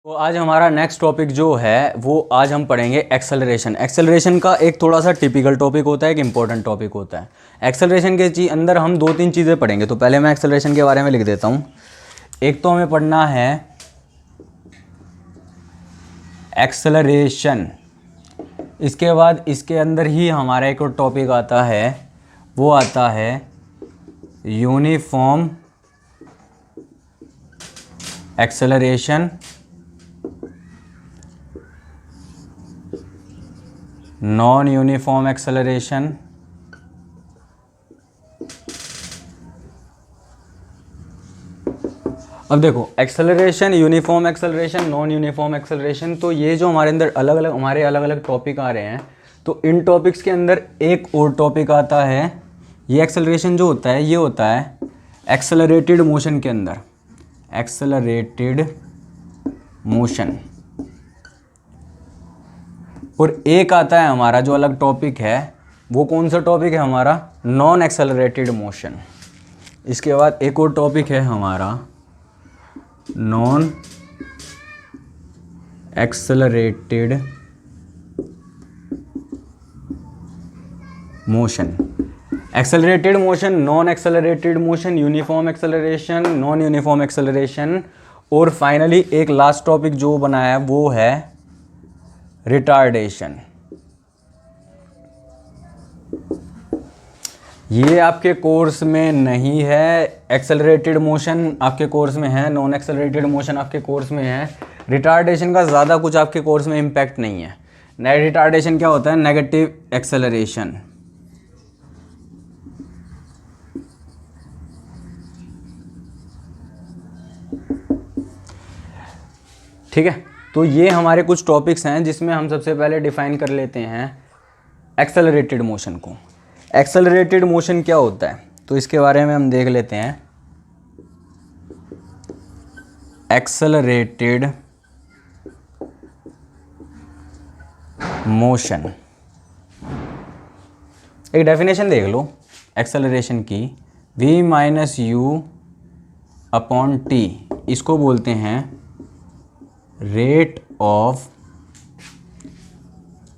तो आज हमारा नेक्स्ट टॉपिक जो है वो आज हम पढ़ेंगे एक्सेलरेशन। एक्सेलरेशन का एक थोड़ा सा टिपिकल टॉपिक होता है, एक इम्पोर्टेंट टॉपिक होता है। एक्सेलरेशन के अंदर हम दो तीन चीज़ें पढ़ेंगे। तो पहले मैं एक्सेलरेशन के बारे में लिख देता हूँ। एक तो हमें पढ़ना है एक्सेलरेशन, इसके बाद इसके अंदर ही हमारा एक और टॉपिक आता है, वो आता है uniform acceleration, non uniform acceleration, अब देखो acceleration, uniform acceleration, non uniform acceleration, तो ये जो हमारे अंदर हमारे अलग अलग टॉपिक आ रहे हैं। तो इन टॉपिक्स के अंदर एक और टॉपिक आता है, ये एक्सेलरेशन जो होता है ये होता है एक्सेलरेटेड मोशन के अंदर, एक्सेलरेटेड मोशन। और एक आता है हमारा जो अलग टॉपिक है, वो कौन सा टॉपिक है हमारा, नॉन एक्सेलरेटेड मोशन। इसके बाद एक और टॉपिक है हमारा non accelerated motion. Accelerated motion, non accelerated motion, uniform acceleration, non uniform acceleration, और फाइनली एक लास्ट टॉपिक जो बनाया है वो है रिटार्डेशन। ये आपके कोर्स में नहीं है, एक्सेलरेटेड मोशन आपके कोर्स में है, नॉन एक्सेलरेटेड मोशन आपके कोर्स में है। रिटार्डेशन का ज़्यादा कुछ आपके कोर्स में इम्पैक्ट नहीं है। रिटार्डेशन क्या होता है, नेगेटिव एक्सेलरेशन। ठीक है, तो ये हमारे कुछ टॉपिक्स हैं जिसमें हम सबसे पहले डिफाइन कर लेते हैं एक्सेलरेटेड मोशन को। एक्सेलरेटेड मोशन क्या होता है, तो इसके बारे में हम देख लेते हैं। एक्सेलरेटेड मोशन, एक डेफिनेशन देख लो एक्सेलरेशन की, v minus U upon T, इसको बोलते हैं rate of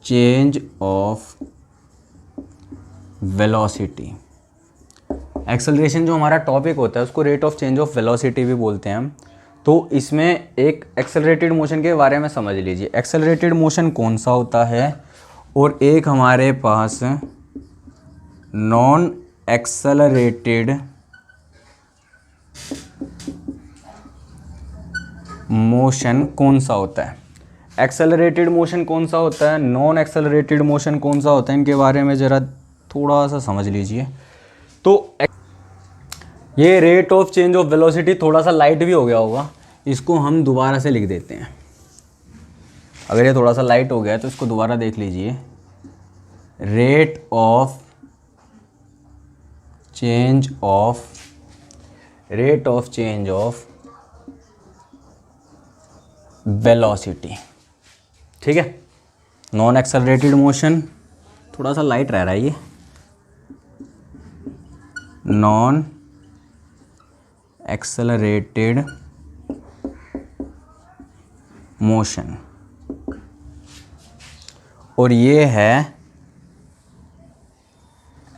change of velocity. Acceleration जो हमारा टॉपिक होता है उसको rate of change of velocity भी बोलते हैं हम। तो इसमें एक एक्सेलरेटेड मोशन के बारे में समझ लीजिए, एक्सेलरेटेड मोशन कौन सा होता है, और एक हमारे पास नॉन एक्सेलरेटेड मोशन कौन सा होता है। एक्सेलरेटेड मोशन कौन सा होता है, नॉन एक्सेलरेटेड मोशन कौन सा होता है, इनके बारे में ज़रा थोड़ा सा समझ लीजिए। तो ये rate of change of velocity थोड़ा सा लाइट भी हो गया होगा, इसको हम दोबारा से लिख देते हैं। अगर ये थोड़ा सा लाइट हो गया है तो इसको दोबारा देख लीजिए। Rate of change of velocity, ठीक है। नॉन एक्सेलरेटेड मोशन थोड़ा सा लाइट रह रहा है, ये नॉन एक्सेलरेटेड मोशन, और ये है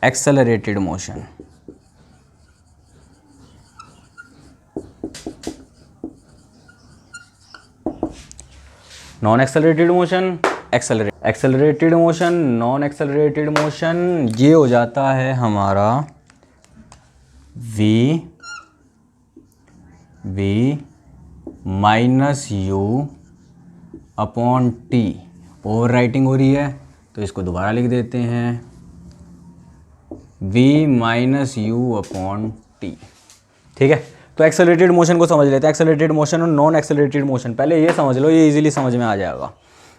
accelerated motion. Non accelerated motion, accelerated motion, non accelerated motion, ये हो जाता है हमारा v minus U upon T. Over writing हो रही है तो इसको दोबारा लिख देते हैं, v minus U upon T, ठीक है। तो एक्सेलरेटेड मोशन को समझ लेते हैं, एक्सेलरेटेड मोशन और नॉन एक्सेलरेटेड मोशन। पहले ये समझ लो, ये इजीली समझ में आ जाएगा।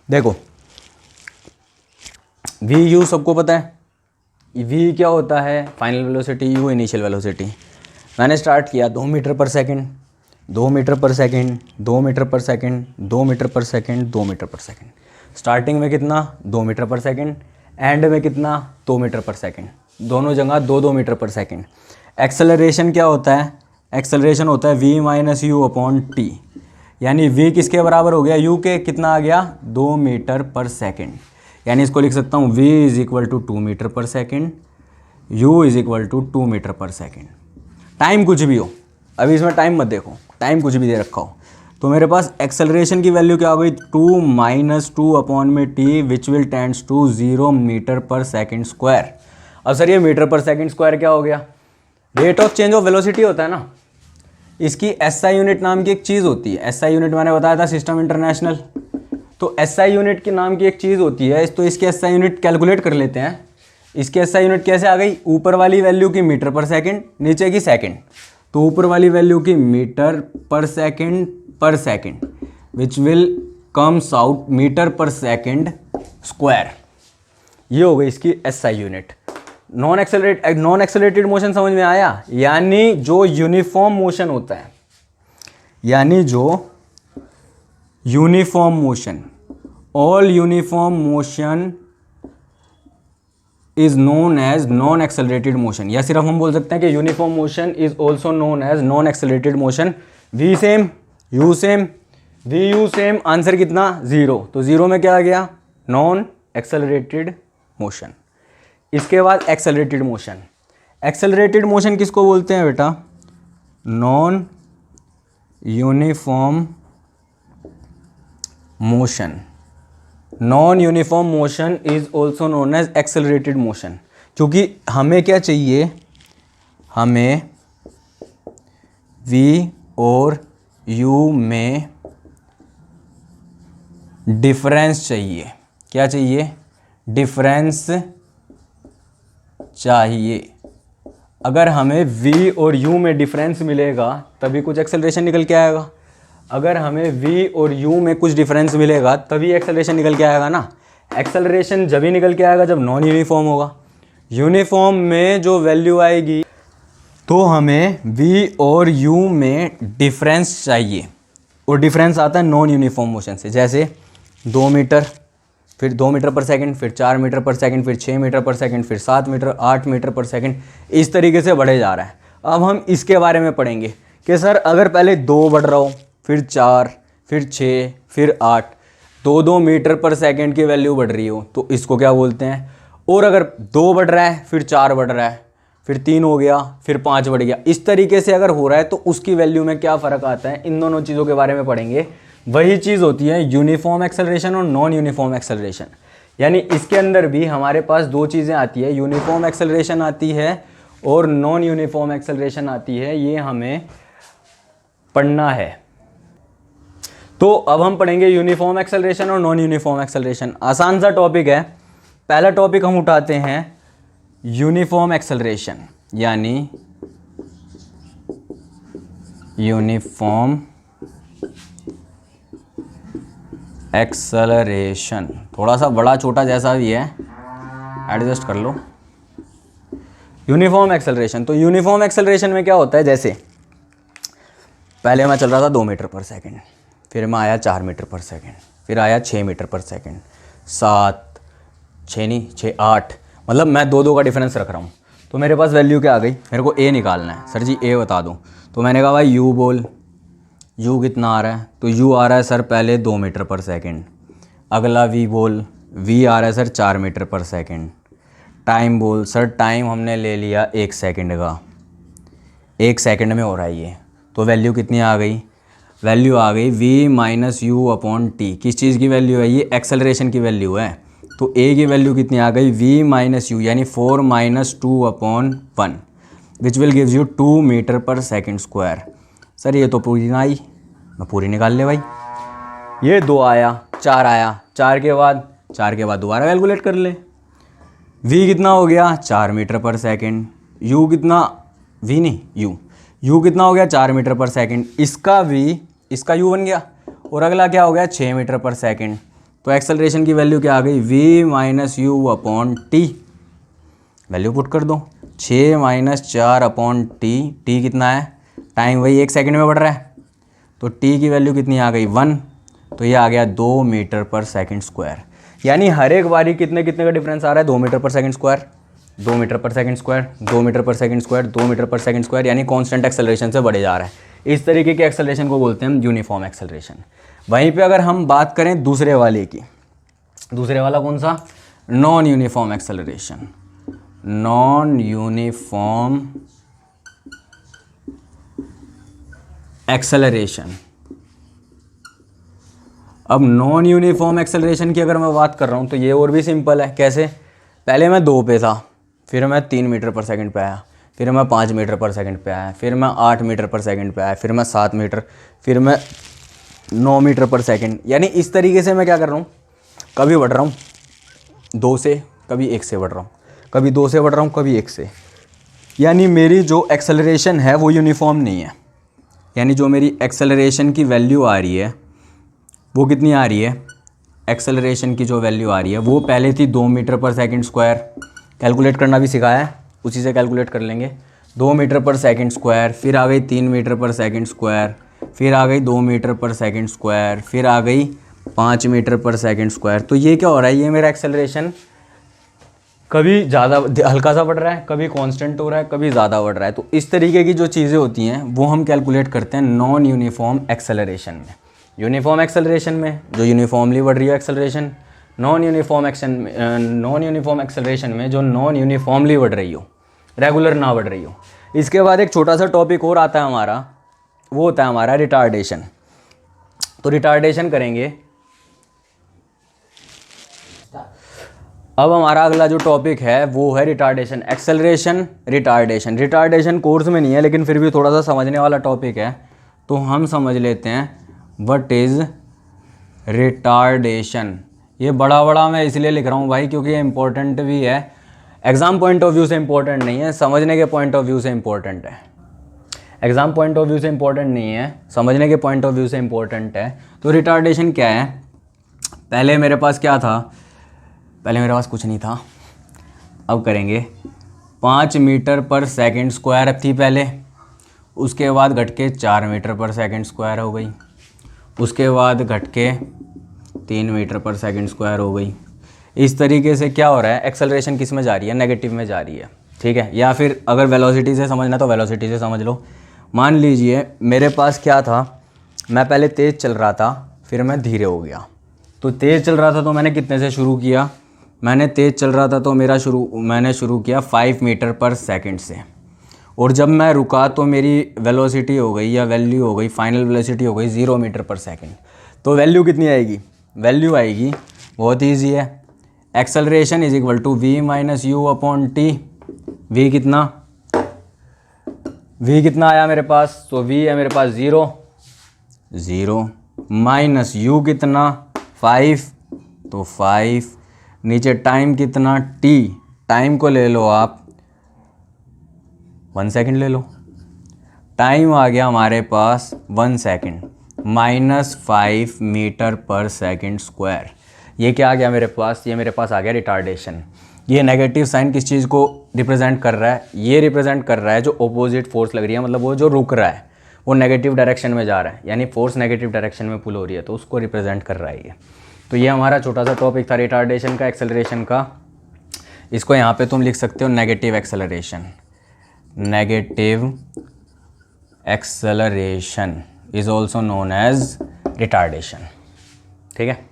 देखो वी यू सबको पता है, वी क्या होता है, final velocity, you initial velocity. मैंने स्टार्ट किया 2 metre per second, 2 metre per second, 2 metre per second, 2 metre per second, 2 metre per second. Starting में कितना, 2 मीटर पर सेकंड, एंड में कितना, 2 मीटर पर सेकंड, दोनों जगह 2-2 मीटर पर सेकंड। एक्सेलरेशन क्या होता है, एक्सेलरेशन होता है v minus U upon T. यानी v किसके बराबर हो गया, u के, कितना आ गया 2 मीटर पर सेकेंड। यानी इसको लिख सकता हूँ v is equal to 2 metre per second, u is equal to 2 metre per second. Time कुछ भी हो, अभी इसमें टाइम मत देखो, टाइम कुछ भी दे रखा हो, तो मेरे पास एक्सेलरेशन की वैल्यू क्या हो गई 2 माइनस 2 अपॉन में T which will tends to 0 metre per second square. अब सर ये मीटर पर सेकेंड स्क्वायर क्या हो गया, rate of change of velocity होता है ना, इसकी एसआई यूनिट नाम की एक चीज़ होती है। एसआई यूनिट मैंने बताया था सिस्टम इंटरनेशनल, तो एसआई यूनिट के नाम की एक चीज़ होती है, तो इसकी एसआई यूनिट कैलकुलेट कर लेते हैं। इसकी एसआई यूनिट कैसे आ गई, ऊपर वाली वैल्यू की मीटर पर सेकेंड, नीचे की सेकेंड, तो ऊपर वाली वैल्यू की metre per second which will comes out metre per second square. ये हो गई इसकी SI unit. Non accelerated motion समझ में आया, यानी जो यूनिफॉर्म मोशन होता है, यानी जो uniform motion, all uniform motion is known as non accelerated motion, या सिर्फ हम बोल सकते हैं कि uniform motion is also known as non accelerated motion. V same, U same, V U same, answer कितना 0, तो 0 में क्या आ गया, नॉन एक्सेलरेटेड मोशन। इसके बाद एक्सेलरेटेड मोशन। एक्सेलरेटेड मोशन किसको बोलते हैं बेटा, non uniform motion. Non uniform motion is also known as accelerated motion, क्योंकि हमें क्या चाहिए, हमें v और u में डिफरेंस चाहिए। क्या चाहिए, डिफरेंस चाहिए। अगर हमें v और u में डिफरेंस मिलेगा तभी कुछ एक्सेलरेशन निकल के आएगा। अगर हमें v और u में कुछ डिफरेंस मिलेगा तभी एक्सेलरेशन निकल के आएगा ना। एक्सेलरेशन जब ही निकल के आएगा जब नॉन यूनिफॉर्म होगा। यूनिफॉर्म में जो वैल्यू आएगी, तो हमें v और u में डिफरेंस चाहिए, और डिफरेंस आता है नॉन यूनिफॉर्म मोशन से। जैसे 2 मीटर, फिर 2 मीटर पर सेकंड, फिर 4 मीटर पर सेकंड, फिर 6 मीटर पर सेकंड, फिर 7 मीटर, 8 मीटर पर सेकंड, इस तरीके से बढ़े जा रहा है। अब हम इसके बारे में पढ़ेंगे कि सर अगर पहले 2 बढ़ रहा हो, फिर 4, फिर 6, फिर 8, 2-2 मीटर पर सेकंड की वैल्यू बढ़ रही हो तो इसको क्या बोलते हैं। और अगर 2 बढ़ रहा है, फिर 4 बढ़ रहा है, फिर 3 हो गया, फिर 5 बढ़ गया, इस तरीके से अगर हो रहा है तो उसकी वैल्यू में क्या फ़र्क आता है, इन दोनों चीज़ों के बारे में पढ़ेंगे। वही चीज़ होती है यूनिफॉर्म एक्सेलरेशन और नॉन यूनिफॉर्म एक्सेलरेशन। यानी इसके अंदर भी हमारे पास 2 चीज़ें आती है, यूनिफॉर्म एक्सेलरेशन आती है और नॉन यूनिफॉर्म एक्सेलरेशन आती है। ये हमें पढ़ना है। तो अब हम पढ़ेंगे यूनिफॉर्म एक्सेलरेशन और नॉन यूनिफॉर्म एक्सेलरेशन। आसान सा टॉपिक है। पहला टॉपिक हम उठाते हैं यूनिफॉर्म एक्सेलरेशन, यानी यूनिफॉर्म एक्सेलरेशन। थोड़ा सा बड़ा छोटा जैसा भी है, एडजस्ट कर लो। यूनिफॉर्म एक्सेलरेशन, तो यूनिफॉर्म एक्सेलरेशन में क्या होता है, जैसे पहले मैं चल रहा था 2 मीटर पर सेकंड, फिर मैं आया 4 मीटर पर सेकंड, फिर आया 6 मीटर पर सेकंड, 7, 6 नहीं 6, 8, मतलब मैं 2-2 का डिफरेंस रख रहा हूँ। तो मेरे पास वैल्यू क्या आ गई, मेरे को ए निकालना है। सर जी ए बता दो, तो मैंने कहा भाई यू बोल, यू कितना आ रहा है, तो यू आ रहा है सर पहले 2 मीटर पर सेकंड। अगला वी बोल, वी आ रहा है sir 4 metre per second. Time बोल, सर टाइम हमने ले लिया 1 सेकंड का, 1 सेकंड में हो रहा है ये। तो वैल्यू कितनी आ गई, वैल्यू आ गई v minus U upon T. किस चीज़ की वैल्यू है, ये एक्सेलरेशन की वैल्यू है। तो a की वैल्यू कितनी आ गई, v माइनस यू, यानी 4 minus 2 upon 1 which will gives you 2 metre per second square. Sir ये तो पूरी ना आई, मैं पूरी निकाल ले भाई। ये 2 आया, 4 आया, 4 के बाद दोबारा कैलकुलेट कर ले। v कितना हो गया 4 मीटर पर सेकंड, u कितना, v नहीं u कितना हो गया 4 मीटर पर सेकंड, इसका v, इसका u बन गया, और अगला क्या हो गया 6 मीटर पर सेकंड। तो एक्सेलरेशन की वैल्यू क्या आ गई, v minus U upon T. Value put कर दो, 6 माइनस 4 अपॉन टी। टी कितना है, टाइम वही 1 सेकंड में बढ़ रहा है, तो t की वैल्यू कितनी आ गई 1। तो ये आ गया 2 मीटर पर सेकंड स्क्वायर। यानी हर एक बारी कितने कितने का डिफरेंस आ रहा है, 2 metre per second square, 2 metre per second square, 2 metre per second square, 2 metre per second square, यानी कांस्टेंट एक्सेलरेशन से बढ़े जा रहा है। इस तरीके के एक्सेलरेशन को बोलते हैं हम यूनिफॉर्म एक्सेलरेशन। वहीं पे अगर हम बात करें दूसरे वाले की, दूसरे वाला कौन सा, non uniform acceleration, non uniform acceleration. अब नॉन यूनिफॉर्म एक्सेलरेशन की अगर मैं बात कर रहा हूँ तो ये और भी सिंपल है। कैसे, पहले मैं 2 पे था, फिर मैं 3 मीटर पर सेकंड पे आया, फिर मैं 5 मीटर पर सेकंड पे आया, फिर मैं 8 मीटर पर सेकंड पे आया, फिर मैं 7 मीटर, फिर मैं 9 मीटर पर सेकंड। यानी इस तरीके से मैं क्या कर रहा हूँ, कभी बढ़ रहा हूँ 2 से, कभी 1 से बढ़ रहा हूँ, कभी 2 से बढ़ रहा हूँ, कभी 1 से। यानी मेरी जो एक्सेलरेशन है वो यूनिफॉर्म नहीं है। यानी जो मेरी एक्सेलरेशन की वैल्यू आ रही है वो कितनी आ रही है, एक्सेलरेशन की जो वैल्यू आ रही है वो पहले थी 2 metre per second square, calculate करना भी सिखाया है, उसी से कैलकुलेट कर लेंगे। 2 मीटर पर सेकंड स्क्वायर, फिर आ गई 3 मीटर पर सेकंड स्क्वायर, फिर आ गई 2 मीटर पर सेकंड स्क्वायर, फिर आ गई 5 मीटर पर सेकंड स्क्वायर। तो ये क्या हो रहा है, ये मेरा एक्सेलरेशन कभी ज़्यादा हल्का सा बढ़ रहा है, कभी कांस्टेंट हो रहा है, कभी ज़्यादा बढ़ रहा है। तो इस तरीके की जो चीज़ें होती हैं वो हम कैलकुलेट करते हैं नॉन यूनिफॉर्म एक्सेलरेशन में। यूनिफॉर्म एक्सेलरेशन में जो यूनिफॉर्मली बढ़ रही है एक्सेलरेशन, नॉन यूनिफॉर्म एक्सेलरेशन में जो नॉन यूनिफॉर्मली बढ़ रही हो, रेगुलर ना बढ़ रही हो। इसके बाद एक छोटा सा टॉपिक और आता है हमारा, वो होता है हमारा रिटार्डेशन। तो रिटार्डेशन करेंगे। अब हमारा अगला जो टॉपिक है वो है retardation, acceleration, retardation. Retardation course में नहीं है लेकिन फिर भी थोड़ा सा समझने वाला टॉपिक है, तो हम समझ लेते हैं व्हाट इज़ रिटार्डेशन। ये बड़ा मैं इसलिए लिख रहा हूँ भाई क्योंकि ये इंपॉर्टेंट भी है, एग्ज़ाम पॉइंट ऑफ व्यू से इंपॉर्टेंट नहीं है, समझने के पॉइंट ऑफ व्यू से इंपॉर्टेंट है। एग्ज़ाम पॉइंट ऑफ व्यू से इंपॉर्टेंट नहीं है, समझने के पॉइंट ऑफ व्यू से इंपॉर्टेंट है। तो रिटार्डेशन क्या है, पहले मेरे पास क्या था, पहले मेरे पास कुछ नहीं था, अब करेंगे 5 मीटर पर सेकंड स्क्वायर थी पहले, उसके बाद घट के 4 मीटर पर सेकंड स्क्वायर हो गई, उसके बाद घट के 3 मीटर पर सेकंड स्क्वायर हो गई। इस तरीके से क्या हो रहा है, एक्सेलरेशन किस में जा रही है, नेगेटिव में जा रही है, ठीक है। या फिर अगर वेलोसिटी से समझना तो वेलोसिटी से समझ लो। मान लीजिए मेरे पास क्या था, मैं पहले तेज़ चल रहा था, फिर मैं धीरे हो गया। तो तेज़ चल रहा था तो मैंने कितने से शुरू किया, मैंने तेज़ चल रहा था तो मैंने शुरू किया 5 मीटर पर सेकंड से, और जब मैं रुका तो मेरी वेलोसिटी हो गई या वैल्यू हो गई, फाइनल वेलोसिटी हो गई 0 मीटर पर सेकंड। तो वैल्यू कितनी आएगी, वैल्यू आएगी, बहुत ईजी है, acceleration is equal to v minus U upon T. v कितना आया मेरे पास, तो v है मेरे पास 0 माइनस u कितना 5, तो 5, नीचे टाइम कितना t, टाइम को ले लो आप 1 सेकंड ले लो, टाइम आ गया हमारे पास 1 second, minus 5 metre per second square. ये क्या आ गया मेरे पास, ये मेरे पास आ गया रिटार्डेशन। ये नेगेटिव साइन किस चीज़ को रिप्रेजेंट कर रहा है, ये रिप्रेजेंट कर रहा है जो अपोजिट फोर्स लग रही है, मतलब वो जो रुक रहा है वो नेगेटिव डायरेक्शन में जा रहा है, यानी फोर्स नेगेटिव डायरेक्शन में पुल हो रही है, तो उसको रिप्रेजेंट कर रहा है ये। तो ये हमारा छोटा सा टॉपिक था रिटार्डेशन का, एक्सेलरेशन का। इसको यहाँ पे तुम लिख सकते हो negative acceleration, negative acceleration is also known as retardation, ठीक है।